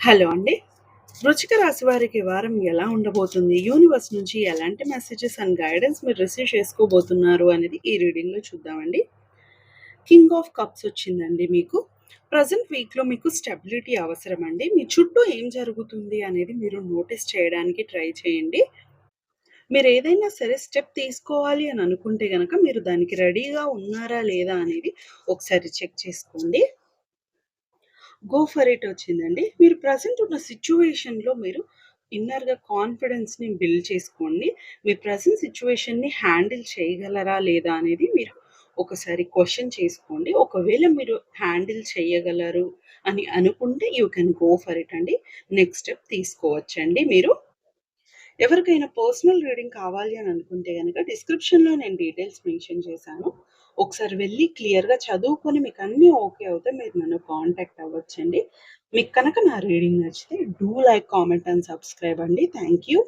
Hello అండి. వృచ్చిక రాశి వారికి వారం ఎలా ఉండబోతుంది? యూనివర్స్ నుంచి ఎలాంటి మెసేజెస్ అండ్ గైడెన్స్ మీరు రిసీవ్ చేసుకోబోతున్నారు అనేది ఈ రీడింగ్‌లో చూద్దామండి. కింగ్ ఆఫ్ కప్స్ వచ్చిందండి మీకు. ప్రెజెంట్ వీక్‌లో మీకు స్టెబిలిటీ అవసరమండి. మీ చుట్టూ ఏం జరుగుతుంది అనేది మీరు నోటీస్ చేయడానికి ట్రై చేయండి. మీరేదైనా సరే స్టెప్ తీసుకోవాలి అని అనుకుంటే గనక మీరు దానికి రెడీగా ఉన్నారా లేదా అనేది ఒకసారి చెక్ చేసుకోండి. గో ఫర్ ఇట్ వచ్చిందండి. మీరు ప్రెజెంట్ ఉన్న సిట్యుయేషన్‌లో మీరు ఇన్నర్‌గా కాన్ఫిడెన్స్‌ని బిల్డ్ చేసుకోండి. మీ ప్రెజెంట్ సిట్యుయేషన్‌ని హ్యాండిల్ చేయగలరా లేదా అనేది మీరు ఒకసారి క్వెషన్ చేసుకోండి. ఒకవేళ మీరు హ్యాండిల్ చేయగలరు అని అనుకుంటే you can go for it అండి. నెక్స్ట్ స్టెప్ తీసుకోవచ్చండి మీరు. ఎవరికైనా పర్సనల్ రీడింగ్ కావాలి అని అనుకుంటే గనక డిస్క్రిప్షన్‌లో నేను డీటెయిల్స్ మెన్షన్ చేశాను. ఒకసారి వెళ్లి క్లియర్‌గా చదువుకొని మీకన్నీ ఓకే అవుతే మీరు నన్ను కాంటాక్ట్ అవ్వచ్చండి. మీకు కనుక నా రీడింగ్ నచ్చితే do like, comment and subscribe అండి. Thank you.